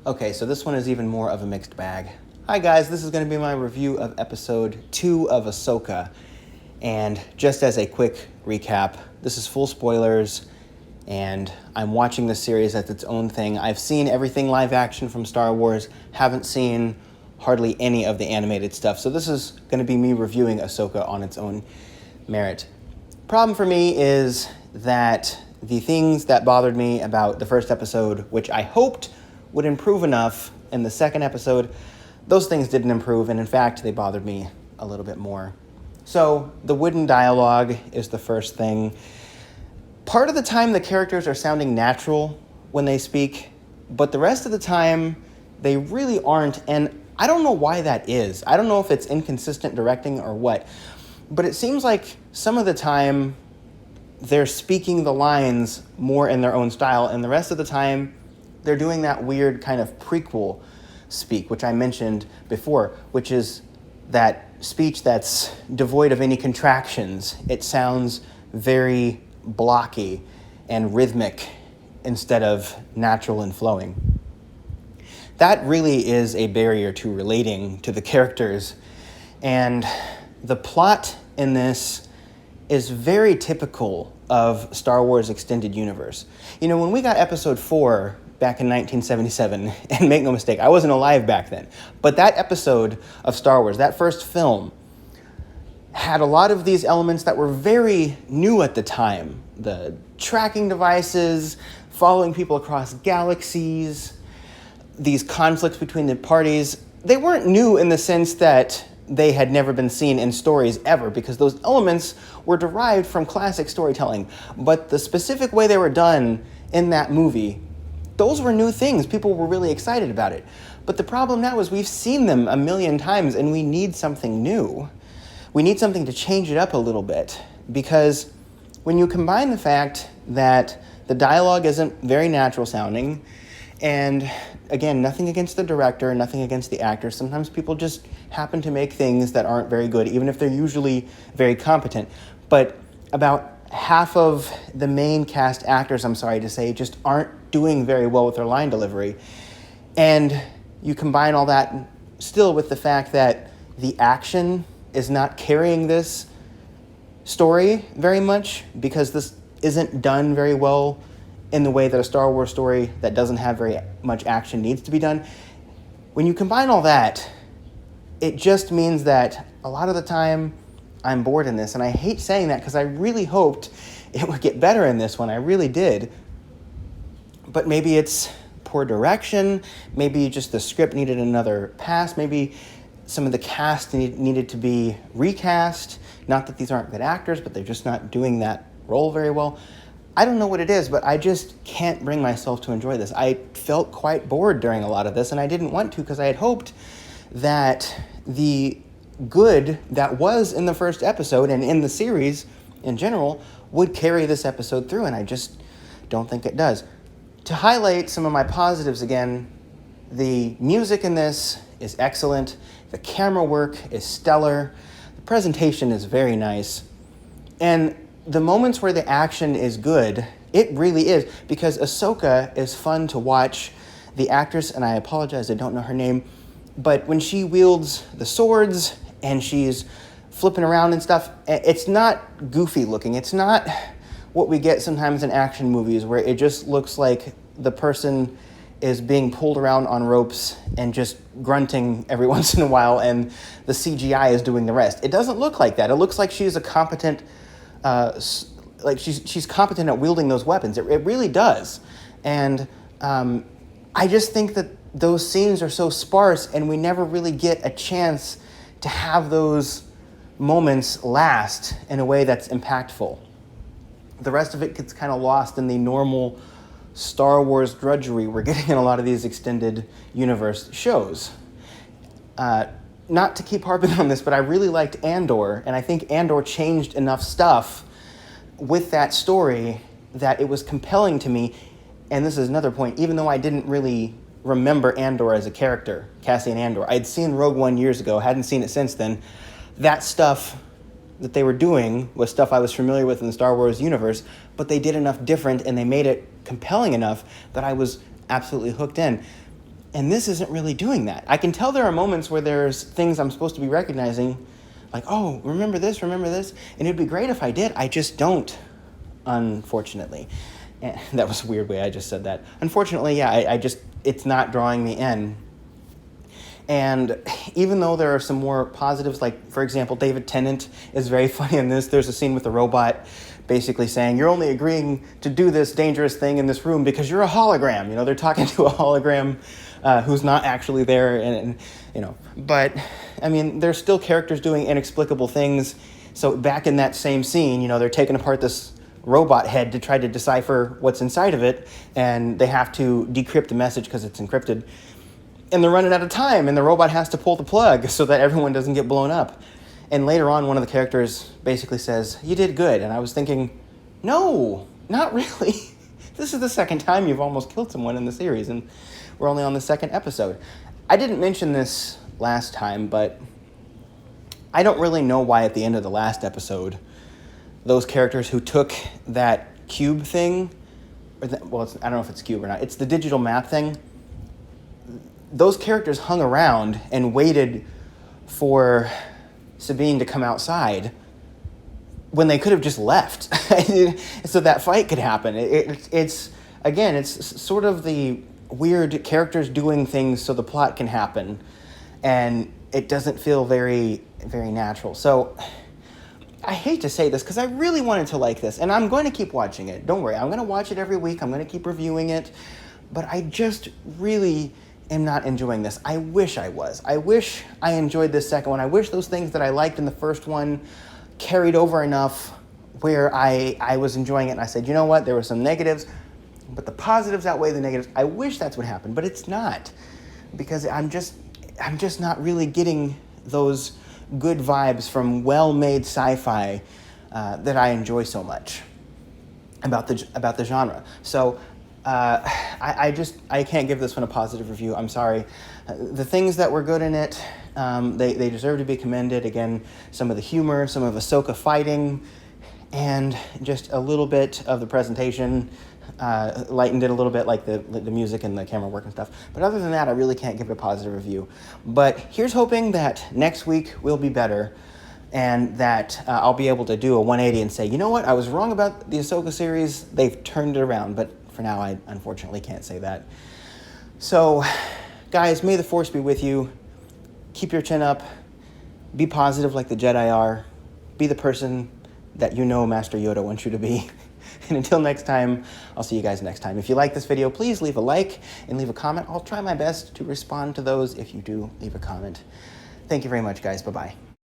Okay, so this one is even more of a mixed bag. Hi guys, this is going to be my review of episode 2 of AHSOKA. And just as a quick recap, this is full spoilers, and I'm watching this series as its own thing. I've seen everything live action from Star Wars, haven't seen hardly any of the animated stuff, so this is going to be me reviewing AHSOKA on its own merit. Problem for me is that the things that bothered me about the first episode, which I hoped would improve enough in the second episode, those things didn't improve, and in fact, they bothered me a little bit more. So, the wooden dialogue is the first thing. Part of the time, the characters are sounding natural when they speak, but the rest of the time, they really aren't, and I don't know why that is. I don't know if it's inconsistent directing or what, but it seems like some of the time, they're speaking the lines more in their own style, and the rest of the time, they're doing that weird kind of prequel speak, which I mentioned before, which is that speech that's devoid of any contractions. It sounds very blocky and rhythmic instead of natural and flowing. That really is a barrier to relating to the characters, and the plot in this is very typical of Star Wars Extended Universe. You know, when we got episode 4 back in 1977, and make no mistake, I wasn't alive back then, but that episode of Star Wars, that first film, had a lot of these elements that were very new at the time. The tracking devices, following people across galaxies, these conflicts between the parties. They weren't new in the sense that they had never been seen in stories ever, because those elements were derived from classic storytelling. But the specific way they were done in that movie, those were new things. People were really excited about it. But the problem now is we've seen them a million times, and we need something new. We need something to change it up a little bit, because when you combine the fact that the dialogue isn't very natural sounding, and again, nothing against the director, nothing against the actors. Sometimes people just happen to make things that aren't very good, even if they're usually very competent. But about half of the main cast actors, I'm sorry to say, just aren't doing very well with their line delivery. And you combine all that still with the fact that the action is not carrying this story very much, because this isn't done very well in the way that a Star Wars story that doesn't have very much action needs to be done. When you combine all that, it just means that a lot of the time I'm bored in this, and I hate saying that because I really hoped it would get better in this one. I really did. But maybe it's poor direction, maybe just the script needed another pass, maybe some of the cast needed to be recast. Not that these aren't good actors, but they're just not doing that role very well. I don't know what it is, but I just can't bring myself to enjoy this. I felt quite bored during a lot of this, and I didn't want to, because I had hoped that the good that was in the first episode and in the series in general would carry this episode through, and I just don't think it does. To highlight some of my positives again, the music in this is excellent, the camera work is stellar, the presentation is very nice, and the moments where the action is good, it really is, because AHSOKA is fun to watch. The actress, and I apologize, I don't know her name, but when she wields the swords and she's flipping around and stuff, it's not goofy looking. It's not what we get sometimes in action movies where it just looks like the person is being pulled around on ropes and just grunting every once in a while, and the CGI is doing the rest. It doesn't look like that. It looks like she's a competent she's competent at wielding those weapons. It really does. And I just think that those scenes are so sparse, and we never really get a chance to have those moments last in a way that's impactful. The rest of it gets kind of lost in the normal Star Wars drudgery we're getting in a lot of these extended universe shows. Not to keep harping on this, but I really liked Andor, and I think Andor changed enough stuff with that story that it was compelling to me. And this is another point, even though I didn't really remember Andor as a character, Cassian Andor. I'd seen Rogue One years ago, hadn't seen it since then. That stuff that they were doing was stuff I was familiar with in the Star Wars universe, but they did enough different and they made it compelling enough that I was absolutely hooked in. And this isn't really doing that. I can tell there are moments where there's things I'm supposed to be recognizing, like, oh, remember this, and it'd be great if I did. I just don't, unfortunately. And that was a weird way I just said that. Unfortunately, yeah, it's not drawing me in. And even though there are some more positives, like, for example, David Tennant is very funny in this. There's a scene with the robot basically saying, you're only agreeing to do this dangerous thing in this room because you're a hologram. You know, they're talking to a hologram who's not actually there. And, you know, but, I mean, there's still characters doing inexplicable things. So back in that same scene, you know, they're taking apart this robot head to try to decipher what's inside of it, and they have to decrypt the message because it's encrypted. And they're running out of time, and the robot has to pull the plug so that everyone doesn't get blown up. And later on, one of the characters basically says, you did good. And I was thinking, no, not really. This is the second time you've almost killed someone in the series, and we're only on the second episode. I didn't mention this last time, but I don't really know why at the end of the last episode, those characters who took that cube thing, I don't know if it's cube or not, it's the digital map thing, those characters hung around and waited for Sabine to come outside when they could have just left so that fight could happen. It's sort of the weird characters doing things so the plot can happen, and it doesn't feel very, very natural. So I hate to say this because I really wanted to like this, and I'm going to keep watching it. Don't worry, I'm going to watch it every week. I'm going to keep reviewing it, but I just really am not enjoying this. I wish I was. I wish I enjoyed this second one. I wish those things that I liked in the first one carried over enough where I was enjoying it and I said, you know what, there were some negatives, but the positives outweigh the negatives. I wish that's what happened, but it's not, because I'm just not really getting those good vibes from well-made sci-fi that I enjoy so much about the genre. So I can't give this one a positive review. I'm sorry. The things that were good in it, they deserve to be commended. Again, some of the humor, some of AHSOKA fighting, and just a little bit of the presentation lightened it a little bit, like the music and the camera work and stuff. But other than that, I really can't give it a positive review. But here's hoping that next week will be better, and that I'll be able to do a 180 and say, you know what, I was wrong about the AHSOKA series. They've turned it around, but for now, I unfortunately can't say that. So, guys, may the Force be with you. Keep your chin up. Be positive like the Jedi are. Be the person that you know Master Yoda wants you to be. And until next time, I'll see you guys next time. If you like this video, please leave a like and leave a comment. I'll try my best to respond to those if you do leave a comment. Thank you very much, guys. Bye-bye.